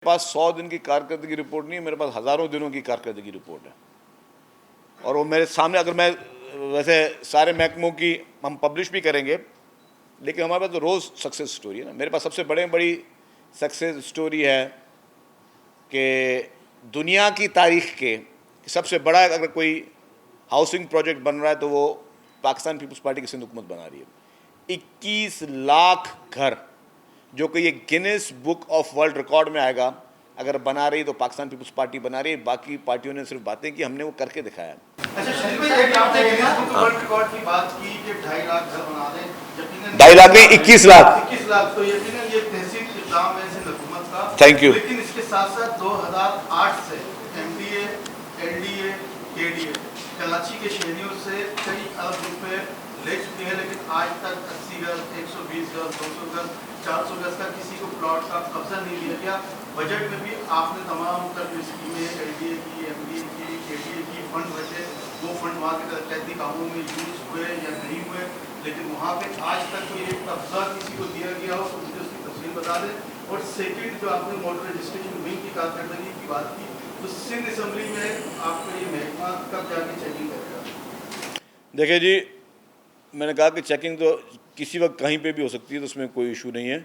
پاس 100 دن کی کارکردگی رپورٹ نہیں ہے، میرے پاس ہزاروں دنوں کی کارکردگی رپورٹ ہے، اور وہ میرے سامنے. اگر میں ویسے سارے محکموں کی ہم پبلش بھی کریں گے، لیکن ہمارے پاس تو روز سکسیز سٹوری ہے نا. میرے پاس سب سے بڑی سکسیز سٹوری ہے کہ دنیا کی تاریخ کے سب سے بڑا اگر کوئی ہاؤسنگ پروجیکٹ بن رہا ہے تو وہ پاکستان پیپلز پارٹی کی سندھ حکومت بنا رہی ہے. 21 لاکھ گھر، جو کہ یہ grains book of world record میں آئے گا. اگر بنا رہی تو پاکستان پیپلز پارٹی بنا رہی ہے، باقی پارٹیوں نے صرف باتیں کی، ہم نے وہ کر کے دکھایا. اچھا شریف بھائی، آپ نے گینس بک ورلڈ ریکارڈ کی بات کی کہ 2.5 لاکھ گھر بنا دیں. 2.5 لاکھ نہیں، 21 لاکھ. تو یقیناً یہ تہذیب اقدام ہے سندھ حکومت کا. Thank you. لیکن اس کے ساتھ ساتھ 2008 سے M D A, L D A, K D اے کراچی کے شہریوں سے کئی ارب روپے لے چکی ہے، لیکن آج تک 80 گز، 120 گز، 200 گز، 400 گز کا کسی کو پلاٹ کا قبضہ نہیں دیا گیا. بجٹ میں بھی آپ نے تمام تر جو اسکیمیں ایل ڈی اے کی، ایم ڈی اے کی، کے ڈی اے کی فنڈ بچے، وہ فنڈ وہاں کے ترقیاتی کاموں میں یوز ہوئے یا نہیں ہوئے، لیکن وہاں پہ آج تک کوئی ایک قبضہ کسی کو دیا گیا ہو تو مجھے اس کی تفصیل بتا دیں. اور سیکنڈ، جو آپ نے موٹر رجسٹریشن ونگ کی کارکردگی کی بات کی، تو سندھ اسمبلی میں آپ کا یہ محکمہ کب جا کے چیکنگ کرے گا؟ دیکھیں جی، میں نے کہا کہ چیکنگ تو کسی وقت کہیں پہ بھی ہو سکتی ہے، تو اس میں کوئی ایشو نہیں ہے.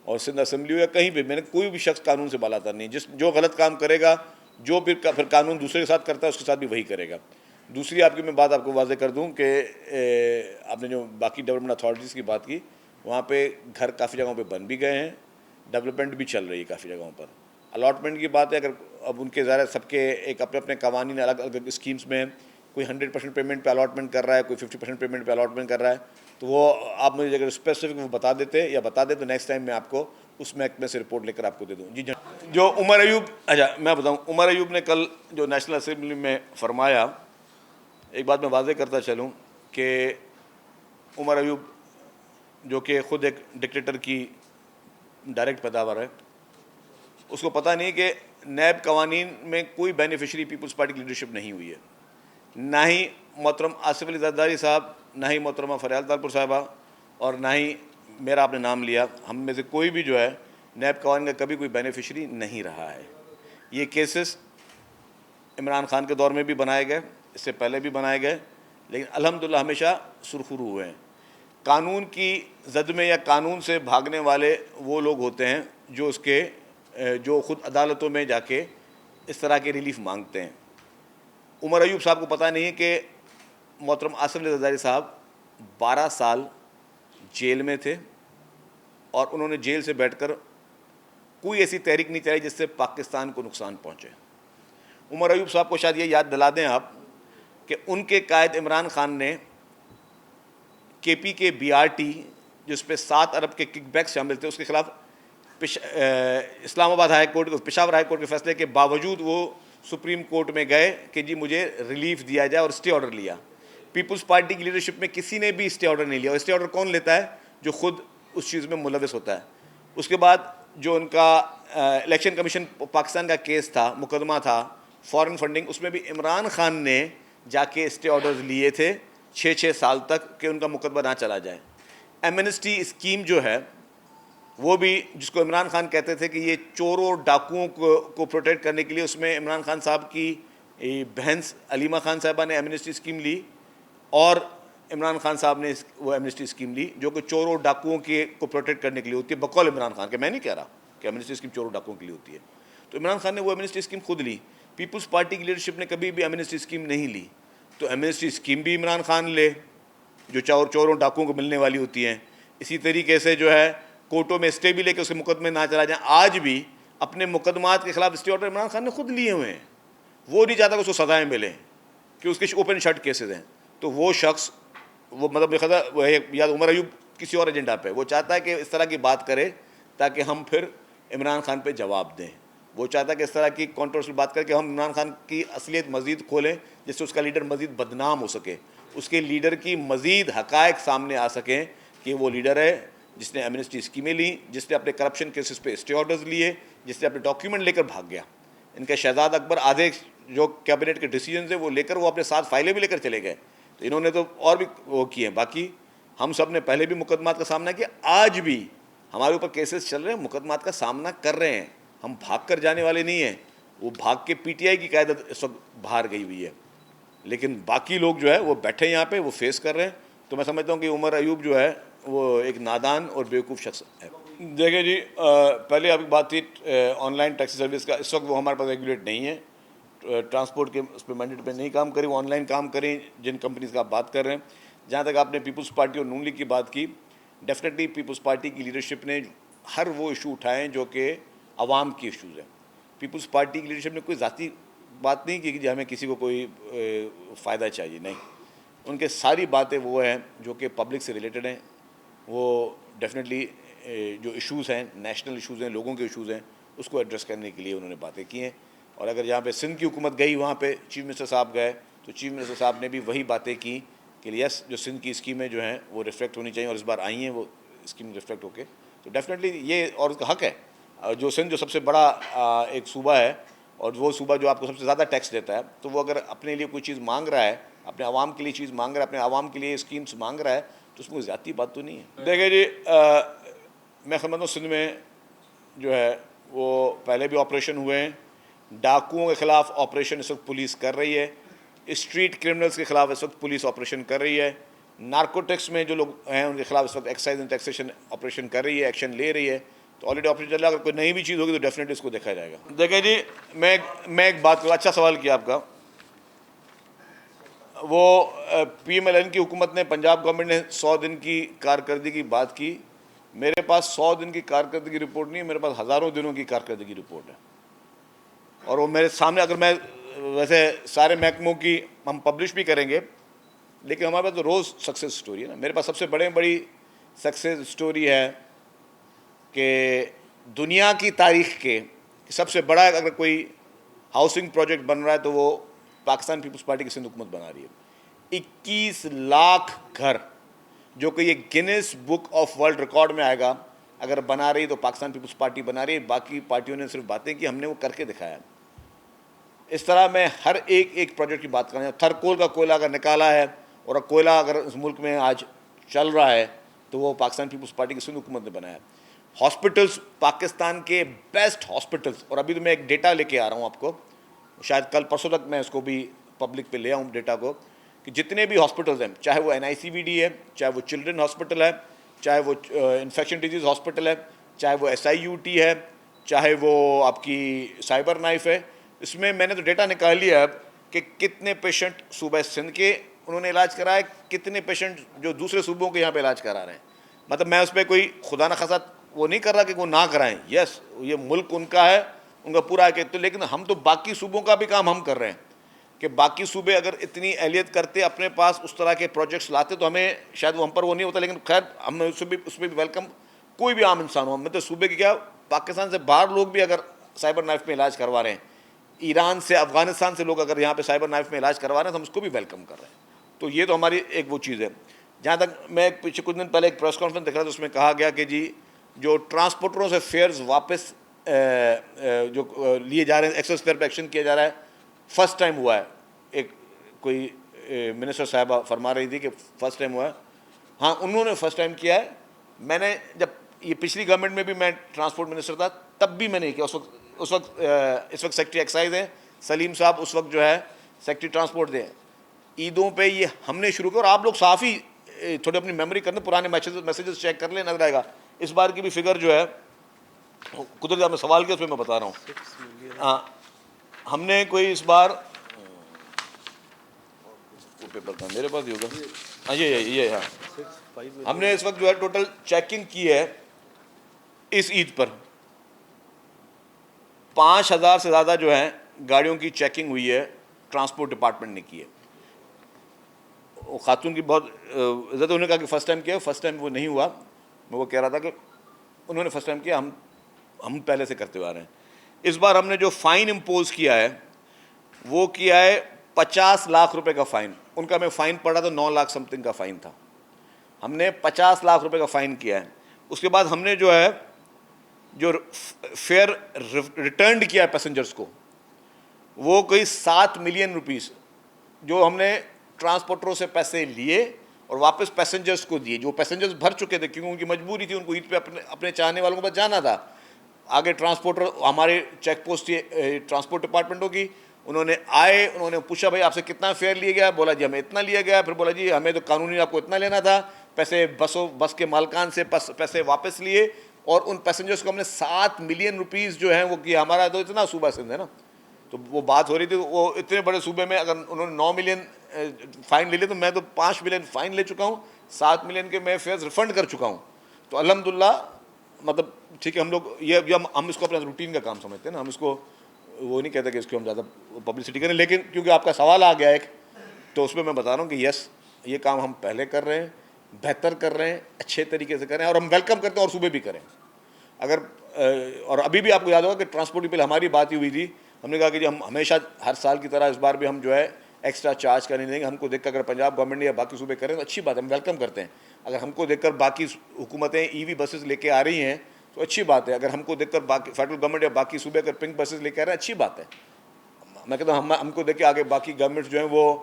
اور سندھ اسمبلی ہو یا کہیں پہ، میں نے کوئی بھی شخص قانون سے بالاتر نہیں. جو غلط کام کرے گا، جو پھر قانون دوسرے کے ساتھ کرتا ہے، اس کے ساتھ بھی وہی کرے گا. دوسری آپ کی میں بات آپ کو واضح کر دوں کہ آپ نے جو باقی ڈیولپمنٹ اتھارٹیز کی بات کی، وہاں پہ گھر کافی جگہوں پہ بن بھی گئے ہیں، ڈیولپمنٹ بھی چل رہی ہے کافی جگہوں پر. الاٹمنٹ کی بات ہے، اگر اب ان کے ظاہر سب کے ایک اپنے اپنے قوانین الگ الگ اسکیمز میں، کوئی 100% پیمنٹ پہ الاٹمنٹ کر رہا ہے، کوئی 50% پیمنٹ پہ الاٹمنٹ کر رہا ہے، تو وہ آپ مجھے اگر اسپیسیفک وہ بتا دیں تو نیکسٹ ٹائم میں آپ کو اس محکمے سے رپورٹ لے کر آپ کو دے دوں. جی جو عمر ایوب، اچھا میں بتاؤں، عمر ایوب نے کل جو نیشنل اسمبلی میں فرمایا، ایک بات میں واضح کرتا چلوں کہ عمر ایوب جو کہ خود ایک ڈکٹیٹر کی ڈائریکٹ پیداوار ہے، اس کو پتہ نہیں کہ نیب قوانین میں کوئی بینیفیشری پیپلز پارٹی کی لیڈرشپ نہیں ہوئی ہے. نہ ہی محترم آصف علی زرداری صاحب، نہ ہی محترمہ فریال طالپور صاحبہ، اور نہ ہی میرا آپ نے نام لیا. ہم میں سے کوئی بھی جو ہے نیب قوانین کا کبھی کوئی بینیفیشری نہیں رہا ہے. یہ کیسز عمران خان کے دور میں بھی بنائے گئے، اس سے پہلے بھی بنائے گئے، لیکن الحمدللہ ہمیشہ سرخرو ہوئے ہیں. قانون کی زد میں یا قانون سے بھاگنے والے وہ لوگ ہوتے ہیں جو خود عدالتوں میں جا کے اس طرح کے ریلیف مانگتے ہیں. عمر ایوب صاحب کو پتہ نہیں ہے کہ محترم آصف علی زرداری صاحب 12 سال جیل میں تھے، اور انہوں نے جیل سے بیٹھ کر کوئی ایسی تحریک نہیں چلائی جس سے پاکستان کو نقصان پہنچے. عمر ایوب صاحب کو شاید یہ یاد دلا دیں آپ کہ ان کے قائد عمران خان نے کے پی کے بی آر ٹی، جس پہ 7 ارب کے کک بیک شامل تھے، اس کے خلاف اسلام آباد high court, Peshawar high court کے فیصلے کے باوجود وہ سپریم کورٹ میں گئے کہ جی مجھے ریلیف دیا جائے، اور اسٹے آرڈر لیا. پیپلز پارٹی کی لیڈرشپ میں کسی نے بھی اسٹے آرڈر نہیں لیا. اور اسٹے آرڈر کون لیتا ہے؟ جو خود اس چیز میں ملوث ہوتا ہے. اس کے بعد جو ان کا الیکشن کمیشن پاکستان کا کیس تھا، مقدمہ تھا فارن فنڈنگ، اس میں بھی عمران خان نے جا کے اسٹے آرڈرز لیے تھے 6 سال تک کہ ان کا مقدمہ نہ چلا جائے. ایمنسٹی اسکیم جو ہے وہ بھی، جس کو عمران خان کہتے تھے کہ یہ چوروں ڈاکوؤں کو پروٹیکٹ کرنے کے لیے، اس میں عمران خان صاحب کی بہن علیمہ خان صاحبہ نے ایمنسٹی اسکیم لی، اور عمران خان صاحب نے وہ ایمنسٹی اسکیم لی جو کہ چوروں ڈاکوؤں کو پروٹیکٹ کرنے کے لیے ہوتی ہے، بقول عمران خان کے. میں نہیں کہہ رہا کہ ایمنسٹی اسکیم چوروں ڈاکوؤں کے لیے ہوتی ہے. تو عمران خان نے وہ ایمنسٹی اسکیم خود لی. پیپلز پارٹی کی لیڈرشپ نے کبھی بھی ایمنسٹی اسکیم نہیں لی. تو ایمنسٹی اسکیم بھی عمران خان لے جو چوروں ڈاکوؤں کو ملنے والی ہوتی ہیں. اسی طریقے سے جو ہے کورٹوں میں اسٹے بھی لے کے اس کے مقدمے نہ چلا جائیں. آج بھی اپنے مقدمات کے خلاف اسٹے آرڈر عمران خان نے خود لیے ہوئے ہیں. وہ نہیں چاہتا کہ اس کو سزائیں ملیں، کہ اس کے اوپن شٹ کیسز ہیں. تو وہ شخص، وہ مطلب یا عمر ایوب کسی اور ایجنڈا پہ، وہ چاہتا ہے کہ اس طرح کی بات کرے تاکہ ہم پھر عمران خان پہ جواب دیں. وہ چاہتا ہے کہ اس طرح کی کنٹروورشل بات کر کے ہم عمران خان کی اصلیت مزید کھولیں، جس سے اس کا لیڈر مزید بدنام ہو سکے، اس کے لیڈر کی مزید حقائق سامنے آ سکیں کہ وہ لیڈر ہے جس نے ایمنسٹی اسکیمیں لیں، جس نے اپنے کرپشن کیسز پہ اسٹے آرڈرز لیے، جس نے اپنے ڈاکیومنٹ لے کر بھاگ گیا. ان کے شہزاد اکبر آدھے جو کیبنٹ کے ڈیسیجنز ہیں وہ لے کر وہ اپنے ساتھ فائلیں بھی لے کر چلے گئے. تو انہوں نے تو اور بھی وہ کیے ہیں. باقی ہم سب نے پہلے بھی مقدمات کا سامنا کیا، آج بھی ہمارے اوپر کیسز چل رہے ہیں، مقدمات کا سامنا کر رہے ہیں. ہم بھاگ کر جانے والے نہیں ہیں. وہ بھاگ کے پی ٹی آئی کی قیادت اس وقت باہر گئی ہوئی ہے, لیکن باقی لوگ جو ہے وہ بیٹھے یہاں پہ, وہ فیس کر رہے ہیں. تو میں سمجھتا ہوں کہ عمر ایوب جو ہے وہ ایک نادان اور بیوقوف شخص ہے. دیکھیں جی, پہلے ابھی بات تھی آن لائن ٹیکسی سروس کا. اس وقت وہ ہمارے پاس ریگولیٹ نہیں ہے, ٹرانسپورٹ کے اس پہ مینڈیٹ پہ نہیں کام کریں, وہ آن لائن کام کریں جن کمپنیز کا آپ بات کر رہے ہیں. جہاں تک آپ نے پیپلز پارٹی اور نون لیگ کی بات کی, ڈیفینیٹلی پیپلز پارٹی کی لیڈرشپ نے ہر وہ ایشو اٹھائے ہیں جو کہ عوام کی ایشوز ہیں. پیپلز پارٹی کی لیڈرشپ نے کوئی ذاتی بات نہیں کی کہ ہمیں کسی کو کوئی فائدہ چاہیے, نہیں. ان کے ساری باتیں وہ ہیں جو کہ پبلک سے ریلیٹڈ ہیں. وہ ڈیفینیٹلی جو ایشوز ہیں, نیشنل ایشوز ہیں, لوگوں کے ایشوز ہیں, اس کو ایڈریس کرنے کے لیے انہوں نے باتیں کی ہیں. اور اگر جہاں پہ سندھ کی حکومت گئی وہاں پہ چیف منسٹر صاحب گئے تو چیف منسٹر صاحب نے بھی وہی باتیں کی کہ یس جو سندھ کی اسکیمیں جو ہیں وہ ریفلیکٹ ہونی چاہیے, اور اس بار آئی ہیں وہ اسکیم ریفلیکٹ ہو کے. تو ڈیفینیٹلی یہ اور اس کا حق ہے. جو سندھ جو سب سے بڑا ایک صوبہ ہے اور وہ صوبہ جو آپ کو سب سے زیادہ ٹیکس دیتا ہے, تو وہ اگر اپنے لیے کوئی چیز مانگ رہا ہے, اپنے عوام کے لیے چیز مانگ رہا ہے, اپنے عوام کے لیے اسکیمس مانگ رہا ہے, تو اس میں کوئی زیادتی بات تو نہیں ہے. دیکھیں جی, میں سمجھتا ہوں سندھ میں جو ہے وہ پہلے بھی آپریشن ہوئے ہیں. ڈاکوؤں کے خلاف آپریشن اس وقت پولیس کر رہی ہے. اسٹریٹ کرمنلز کے خلاف اس وقت پولیس آپریشن کر رہی ہے. نارکوٹکس میں جو لوگ ہیں ان کے خلاف اس وقت ایکسائز اینڈ ٹیکسیشن آپریشن کر رہی ہے, ایکشن لے رہی ہے. تو آلریڈی آپریشن چل رہا ہے. اگر کوئی نئی بھی چیز ہوگی تو ڈیفینیٹلی اس کو دیکھا جائے گا. دیکھیں جی, میں ایک بات کروں, اچھا سوال کیا آپ کا. وہ پی ایم ایل این کی حکومت نے, پنجاب گورنمنٹ نے 100 دن کی کارکردگی کی بات کی. میرے پاس 100 دن کی کارکردگی رپورٹ نہیں ہے, میرے پاس ہزاروں دنوں کی کارکردگی رپورٹ ہے. اور وہ میرے سامنے, اگر میں ویسے سارے محکموں کی ہم پبلش بھی کریں گے, لیکن ہمارے پاس تو روز سکسیز سٹوری ہے نا. میرے پاس سب سے بڑی سکسیز سٹوری ہے کہ دنیا کی تاریخ کے سب سے بڑا اگر کوئی ہاؤسنگ پروجیکٹ بن رہا ہے تو وہ پاکستان پیپلز پارٹی کی سندھ حکومت بنا رہی ہے. 21 لاکھ گھر, جو کہ یہ grains book of world record میں آئے گا. اگر بنا رہی تو پاکستان پیپلز پارٹی بنا رہی ہے, باقی پارٹیوں نے صرف باتیں کی, ہم نے وہ کر کے دکھایا. اس طرح میں ہر ایک پروجیکٹ کی بات کرنا. تھرکول کا کوئلہ اگر نکالا ہے, اور کوئلہ اگر اس ملک میں آج چل رہا ہے, تو وہ پاکستان پیپلز پارٹی کی سندھ حکومت نے بنایا. ہاسپٹلس, پاکستان کے بیسٹ ہاسپٹلس, اور ابھی تو میں ایک ڈیٹا لے کے آ رہا ہوں آپ کو, شاید کل پرسوں تک میں اس کو بھی پبلک پہ لے آؤں ڈیٹا کو, کہ جتنے بھی ہاسپٹلز ہیں, چاہے وہ NICVD ہے, چاہے وہ چلڈرن ہاسپٹل ہے, چاہے وہ انفیکشن ڈیزیز ہاسپٹل ہے, چاہے وہ SIUT ہے, چاہے وہ آپ کی سائبر نائف ہے, اس میں نے تو ڈیٹا نکال لیا ہے کہ کتنے پیشنٹ صوبہ سندھ کے انہوں نے علاج کرائے, کتنے پیشنٹ جو دوسرے صوبوں کے یہاں پہ علاج کرا رہے ہیں. مطلب میں اس پہ کوئی خدا نخواستہ وہ نہیں کر رہا کہ وہ نہ کرائیں. یس, یہ ملک ان کا ہے, ان کا پورا ہے, تو لیکن ہم تو باقی صوبوں کا بھی کام ہم کر رہے ہیں کہ باقی صوبے اگر اتنی اہلیت کرتے, اپنے پاس اس طرح کے پروجیکٹس لاتے, تو ہمیں شاید وہ ہم پر وہ نہیں ہوتا. لیکن خیر, ہم اس میں بھی ویلکم, کوئی بھی عام انسان ہو. مطلب صوبے کی کیا, پاکستان سے باہر لوگ بھی اگر سائبر نائف میں علاج کروا رہے ہیں, ایران سے, افغانستان سے لوگ اگر یہاں پہ سائبر نائف میں علاج کروا رہے ہیں, تو ہم اس کو بھی ویلکم کر رہے ہیں. تو یہ تو ہماری ایک وہ چیز ہے. جہاں تک میں پیچھے کچھ دن پہلے ایک پریس کانفرنس دیکھ رہا تھا, اس میں کہا گیا کہ جی جو ٹرانسپورٹروں سے فیئرز واپس جو لیے جا رہے ہیں, ایکسس فیئر پہ ایکشن کیا جا رہا ہے, فرسٹ ٹائم ہوا ہے. ایک کوئی منسٹر صاحبہ فرما رہی تھی کہ فرسٹ ٹائم ہوا ہے. ہاں, انہوں نے فرسٹ ٹائم کیا ہے. میں نے جب یہ پچھلی گورنمنٹ میں بھی میں ٹرانسپورٹ منسٹر تھا, تب بھی میں نے کیا. اس وقت سیکٹری ایکسائز ہیں سلیم صاحب, اس وقت جو ہے سیکٹری ٹرانسپورٹ دے. عیدوں پہ یہ ہم نے شروع کیا, اور آپ لوگ صافی تھوڑی اپنی میموری کرنے, پرانے میسیجز چیک کر لیں, نظر آئے گا. اس بار کی بھی فگر جو ہے, قدرت آپ نے سوال کیا, اس میں بتا رہا ہوں. ہاں, ہم نے کوئی اس بار وہ پیپر تھا میرے پاس, یہ ہوگا, ہاں یہ ہاں, ہم نے اس وقت جو ہے ٹوٹل چیکنگ کی ہے اس عید پر 5000 سے زیادہ جو ہیں گاڑیوں کی چیکنگ ہوئی ہے, ٹرانسپورٹ ڈپارٹمنٹ نے کی ہے. وہ خاتون کی بہت عزت, انہوں نے کہا کہ فرسٹ ٹائم کیا. فرسٹ ٹائم وہ نہیں ہوا, میں وہ کہہ رہا تھا کہ انہوں نے فرسٹ ٹائم کیا, ہم پہلے سے کرتے ہوئے آ رہے ہیں. اس بار ہم نے جو فائن امپوز کیا ہے وہ کیا ہے 50 لاکھ روپے کا فائن. ان کا میں فائن پڑا تو 9 لاکھ سم تھنگ کا فائن تھا. ہم نے 50 لاکھ روپے کا فائن کیا ہے. اس کے بعد ہم نے جو ہے جو فیئر ریٹرنڈ کیا ہے پیسنجرز کو, وہ کوئی 7 ملین روپیز جو ہم نے ٹرانسپورٹروں سے پیسے لیے اور واپس پیسنجرز کو دیے, جو پیسنجرز بھر چکے تھے کیونکہ ان کی مجبوری تھی, ان کو عید پہ اپنے چاہنے والوں کے پاس جانا تھا. آگے ٹرانسپورٹر ہمارے چیک پوسٹ ٹرانسپورٹ ڈپارٹمنٹوں کی، انہوں نے آئے، انہوں نے پوچھا بھائی آپ سے کتنا فیئر لیا گیا، بولا جی ہمیں اتنا لیا گیا، پھر بولا جی ہمیں تو قانونی آپ کو اتنا لینا تھا، پیسے بس کے مالکان سے پیسے واپس لیے، اور ان پیسنجرز کو ہم نے 7 ملین روپیز جو ہیں وہ کیا. ہمارا تو اتنا صوبہ سندھ ہے نا، تو وہ بات ہو رہی تھی، وہ اتنے بڑے صوبے میں اگر انہوں نے 9 ملین فائن لے لیا تو میں تو 5 ملین فائن لے چکا ہوں، 7 ملین کے میں فیئرز ریفنڈ کر چکا ہوں. تو الحمدللہ مطلب ٹھیک ہے، ہم لوگ یہ ہم اس کو اپنا روٹین کا کام سمجھتے ہیں نا، ہم اس کو وہ نہیں کہتے کہ اس کو ہم زیادہ پبلسٹی کریں. لیکن کیونکہ آپ کا سوال آ گیا ایک، تو اس میں بتا رہا ہوں کہ یس یہ کام ہم پہلے کر رہے ہیں، بہتر کر رہے ہیں، اچھے طریقے سے کر رہے ہیں، اور ہم ویلکم کرتے ہیں اور صوبے بھی کریں. اگر اور ابھی بھی آپ کو یاد ہوگا کہ ٹرانسپورٹ بل ہماری بات ہی ہوئی تھی، ہم نے کہا کہ جی ہم ہمیشہ ہر سال کی طرح اس بار بھی ہم جو ہے ایکسٹرا چارج کرنے دیں گے. ہم کو دیکھ کر اگر پنجاب گورنمنٹ یا باقی صوبے کریں تو اچھی بات ہے، ہم ویلکم کرتے ہیں. اگر ہم کو دیکھ کر باقی حکومتیں ای وی بسز لے کے آ رہی ہیں تو اچھی بات ہے. اگر ہم کو دیکھ کر باقی فیڈرل گورنمنٹ یا باقی صوبے اگر پنک بسز لے کے آ رہے ہیں اچھی بات ہے. میں کہتا ہوں ہم کو دیکھ کے آگے باقی گورنمنٹ جو ہیں وہ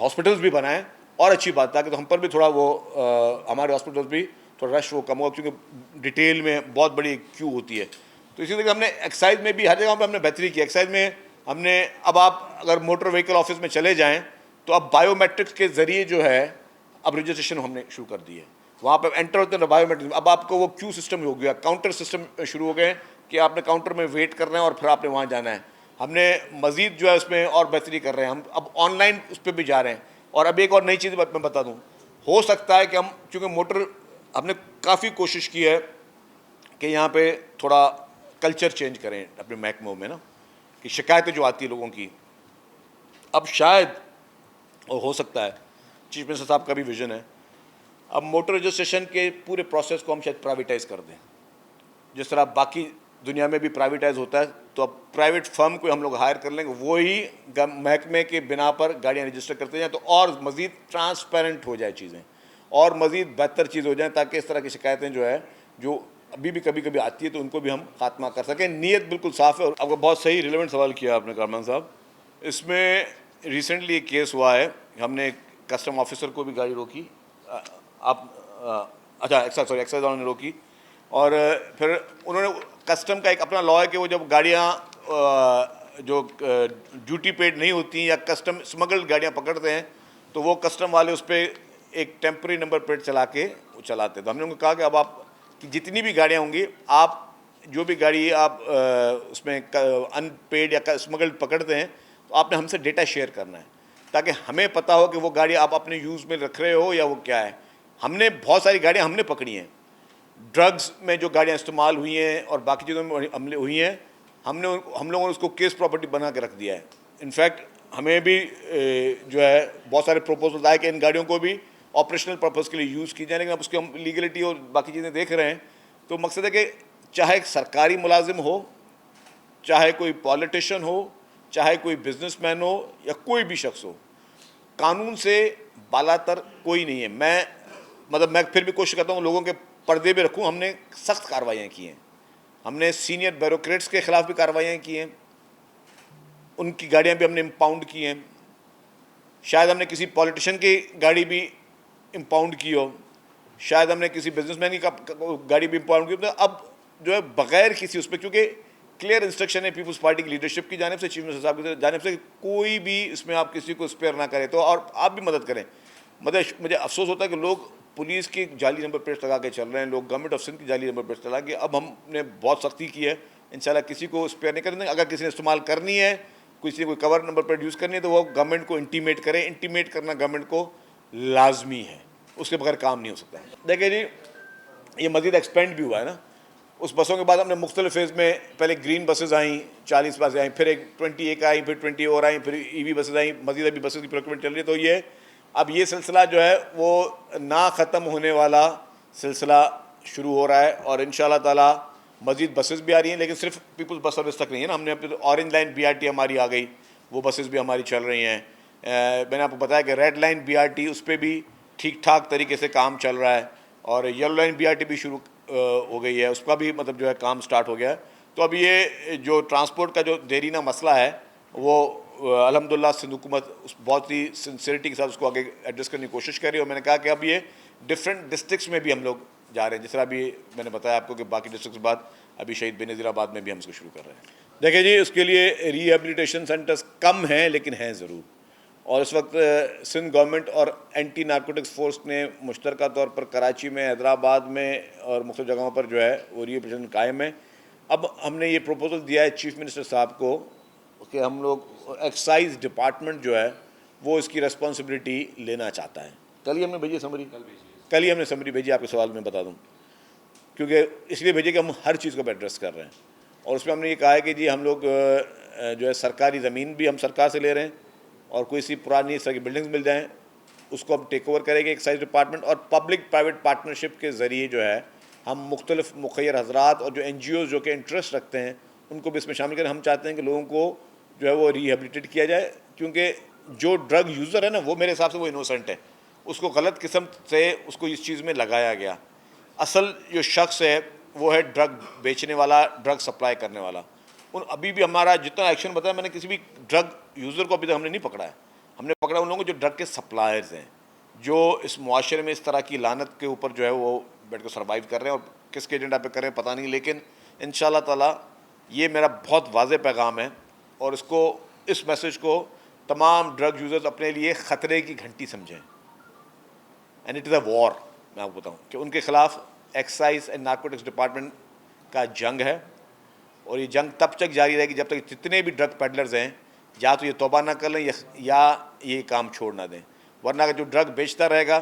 ہاسپٹلز بھی بنائیں اور اچھی بات، تاکہ تو ہم پر بھی تھوڑا وہ ہمارے ہاسپٹلز بھی تھوڑا رش وہ کم ہوگا، کیونکہ ڈیٹیل میں بہت بڑی کیو ہوتی ہے. تو اسی طرح ہم نے ایکسائز میں بھی ہر جگہ پہ ہم نے بہتری کی. ایکسائز میں ہم نے اب آپ اگر موٹر وہیکل آفس میں چلے جائیں تو اب بایو میٹرکس کے ذریعے جو ہے اب رجسٹریشن ہم نے شروع کر دی ہے. وہاں پہ انٹر ہوتے ہیں بایو میٹرک، اب آپ کو وہ کیو سسٹم ہو گیا، کاؤنٹر سسٹم شروع ہو گئے کہ آپ نے کاؤنٹر میں ویٹ کرنا ہے اور پھر آپ نے وہاں جانا ہے. ہم نے مزید جو ہے اس میں اور بہتری کر رہے ہیں، ہم اب آن لائن اس پہ بھی جا رہے ہیں. اور اب ایک اور نئی چیز میں بتا دوں، ہو سکتا ہے کہ ہم چونکہ موٹر ہم نے کافی کوشش کی ہے کہ یہاں پہ تھوڑا کلچر چینج کریں اپنے محکموں میں نا، کہ شکایتیں جو آتی ہیں لوگوں کی، اب شاید اور ہو سکتا ہے چیف منسٹر صاحب کا بھی ویژن ہے، اب موٹر رجسٹریشن کے پورے پروسیس کو ہم شاید پرائیویٹائز کر دیں. جس طرح باقی دنیا میں بھی پرائیویٹائز ہوتا ہے، تو اب پرائیویٹ فرم کو ہم لوگ ہائر کر لیں گے، وہی محکمے کے بنا پر گاڑیاں رجسٹر کرتے جائیں، تو اور مزید ٹرانسپیرنٹ ہو جائے چیزیں اور مزید بہتر چیز ہو جائیں، تاکہ اس طرح کی شکایتیں جو ہے جو ابھی بھی کبھی کبھی آتی ہے تو ان کو بھی ہم خاتمہ کر سکیں. نیت بالکل صاف ہے. اور آپ کو بہت صحیح ریلیونٹ سوال کیا آپ نے کارمان صاحب. اس میں ریسنٹلی ایک کیس ہوا ہے، ہم نے کسٹم آفیسر کو بھی گاڑی روکی، آپ اچھا ایکسائز والوں نے روکی، اور پھر انہوں نے کسٹم کا ایک اپنا لا ہے کہ وہ جب گاڑیاں جو ڈیوٹی پیڈ نہیں ہوتی یا کسٹم اسمگلڈ گاڑیاں پکڑتے ہیں تو وہ کسٹم والے اس پہ ایک ٹیمپرری نمبر پلیٹ چلا کے وہ چلاتے. تو ہم نے ان کو کہا کہ اب آپ کی جتنی بھی گاڑیاں ہوں گی، آپ جو بھی گاڑی آپ اس میں ان پیڈ یا اسمگلڈ پکڑتے ہیں تو آپ نے ہم سے ڈیٹا شیئر کرنا ہے، تاکہ ہمیں پتہ ہو کہ وہ گاڑی آپ اپنے یوز میں رکھ رہے ہو یا وہ کیا ہے. ہم نے بہت ساری گاڑیاں ہم نے پکڑی ہیں، ڈرگز میں جو گاڑیاں استعمال ہوئی ہیں اور باقی چیزوں میں حملے ہوئی ہیں، ہم لوگوں نے اس کو کیس پراپرٹی بنا کے رکھ دیا ہے. انفیکٹ ہمیں بھی جو ہے بہت سارے پروپوزل آئے کہ ان گاڑیوں کو بھی آپریشنل پرپز کے لیے یوز کی جائے، لیکن اب اس کی ہم لیگلٹی اور باقی چیزیں دیکھ رہے ہیں. تو مقصد ہے کہ چاہے ایک سرکاری ملازم ہو، چاہے کوئی پالیٹیشین ہو، چاہے کوئی بزنس مین ہو یا کوئی بھی شخص ہو، قانون سے بالا تر کوئی نہیں ہے. میں پھر بھی کوشش کرتا ہوں لوگوں کے پردے بھی رکھوں. ہم نے سخت کارروائیاں کی ہیں، ہم نے سینئر بیوروکریٹس کے خلاف بھی کارروائیاں کی ہیں، ان کی گاڑیاں بھی ہم نے امپاؤنڈ کی ہیں. شاید ہم نے کسی پولیٹیشین کی گاڑی بھی امپاؤنڈ کی ہو، شاید ہم نے کسی بزنس مین کی گاڑی بھی امپاؤنڈ کی ہو. اب جو ہے بغیر کسی اس پہ، کیونکہ کلیئر انسٹرکشن ہے پیپلز پارٹی کی لیڈرشپ کی جانب سے، چیف منسٹر صاحب کی جانب سے، کوئی بھی اس میں آپ کسی کو اسپیئر نہ کریں. تو اور آپ بھی مدد کریں. مجھے افسوس ہوتا ہے کہ لوگ پولیس کی جعلی نمبر پلیٹ لگا کے چل رہے ہیں، لوگ گورنمنٹ آف سندھ کی جعلی نمبر پلیٹ لگا کے. اب ہم نے بہت سختی کی ہے، انشاءاللہ کسی کو اسپیئر نہیں کریں گے. اگر کسی نے استعمال کرنی ہے، کسی کوئی کور نمبر پلیٹ یوز کرنی ہے تو وہ گورنمنٹ کو انٹیمیٹ کریں. انٹیمیٹ کرنا گورنمنٹ کو لازمی ہے، اس کے بغیر کام نہیں ہو سکتا ہے. دیکھیں جی، یہ مزید ایکسپینڈ بھی ہوا ہے نا. اس بسوں کے بعد ہم نے مختلف فیز میں پہلے گرین بسز آئیں، 40 بسیں آئیں، پھر 21 آئیں، پھر 20 اور آئیں، پھر ای وی بسز آئیں. مزید ابھی بسز کی پروکیورمنٹ چل رہی ہے. تو یہ اب یہ سلسلہ جو ہے وہ نہ ختم ہونے والا سلسلہ شروع ہو رہا ہے، اور انشاءاللہ تعالی مزید بسز بھی آ رہی ہیں. لیکن صرف پیپلز بس سروس تک نہیں ہے نا، ہم نے orange line be are T ہماری آ گئی، وہ بسز بھی ہماری چل رہی ہیں. میں نے آپ کو بتایا کہ ریڈ لائن بی آر ٹی، اس پہ بھی ٹھیک ٹھاک طریقے سے کام چل رہا ہے، اور yellow line be are T بھی شروع ہو گئی ہے، اس کا بھی مطلب جو ہے کام سٹارٹ ہو گیا ہے. تو اب یہ جو ٹرانسپورٹ کا جو دیرینہ مسئلہ ہے وہ الحمدللہ سندھ حکومت بہت ہی سنسیئرٹی کے ساتھ اس کو آگے ایڈریس کرنے کی کوشش کر رہی ہے. اور میں نے کہا کہ اب یہ ڈفرینٹ ڈسٹرکٹس میں بھی ہم لوگ جا رہے ہیں. جس طرح ابھی میں نے بتایا آپ کو کہ باقی ڈسٹرکٹ کے بعد ابھی شہید بینظیر آباد میں بھی ہم اس کو شروع کر رہے ہیں. دیکھیں جی, اس کے لیے ری ہیبلیٹیشن سینٹرز کم ہیں لیکن ہیں ضرور, اور اس وقت سندھ گورنمنٹ اور اینٹی نارکوٹکس فورس نے مشترکہ طور پر کراچی میں, حیدرآباد میں اور مختلف جگہوں پر جو ہے وہ ری ہیبلیٹیشن قائم ہے. اب ہم نے یہ پروپوزل دیا ہے چیف منسٹر صاحب کو کہ ہم لوگ ایکسائز ڈپارٹمنٹ جو ہے وہ اس کی ریسپانسبلٹی لینا چاہتا ہے. کل ہی ہم نے بھیجی سمری, کل ہی ہم نے سمری بھیجی, آپ کے سوال میں بتا دوں, کیونکہ اس لیے بھیجے کہ ہم ہر چیز کو ایڈریس کر رہے ہیں. اور اس میں ہم نے یہ کہا ہے کہ جی ہم لوگ جو ہے سرکاری زمین بھی ہم سرکار سے لے رہے ہیں, اور کوئی سی پرانی اس طرح کی بلڈنگز مل جائیں اس کو ہم ٹیک اوور کریں گے ایکسائز ڈپارٹمنٹ, اور پبلک پرائیویٹ پارٹنرشپ کے ذریعے جو ہے ہم مختلف مخیر حضرات اور جو این جی اوز جو کہ انٹرسٹ رکھتے ہیں ان کو بھی اس میں شامل کریں. ہم چاہتے ہیں کہ لوگوں کو جو ہے وہ ری ہیبلیٹیٹ کیا جائے, کیونکہ جو ڈرگ یوزر ہے نا وہ میرے حساب سے وہ انوسنٹ ہے, اس کو غلط قسم سے اس کو اس چیز میں لگایا گیا. اصل جو شخص ہے وہ ہے ڈرگ بیچنے والا, ڈرگ سپلائی کرنے والا. ابھی بھی ہمارا جتنا ایکشن بتایا, میں نے کسی بھی ڈرگ یوزر کو ابھی تک ہم نے نہیں پکڑا ہے. ہم نے پکڑا ان لوگوں کو جو ڈرگ کے سپلائرز ہیں, جو اس معاشرے میں اس طرح کی لعنت کے اوپر جو ہے وہ بیٹھ کے سروائیو کر رہے ہیں, اور کس کے ایجنڈا پہ کر رہے ہیں پتہ نہیں, لیکن انشاءاللہ تعالیٰ یہ میرا بہت واضح پیغام ہے, اور اس میسج کو تمام ڈرگ یوزرز اپنے لیے خطرے کی گھنٹی سمجھیں. اینڈ اٹ از اے وار. میں آپ کو بتاؤں کہ ان کے خلاف ایکسائز اینڈ نارکوٹکس ڈپارٹمنٹ کا جنگ ہے, اور یہ جنگ تب تک جاری رہے گی جب تک جتنے بھی ڈرگ پیڈلرز ہیں یا تو یہ توبہ نہ کر لیں یا یہ کام چھوڑ نہ دیں, ورنہ جو ڈرگ بیچتا رہے گا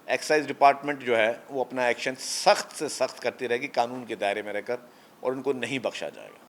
ایکسائز ڈپارٹمنٹ جو ہے وہ اپنا ایکشن سخت سے سخت کرتی رہے گی قانون کے دائرے میں رہ کر, اور ان کو نہیں بخشا جائے گا.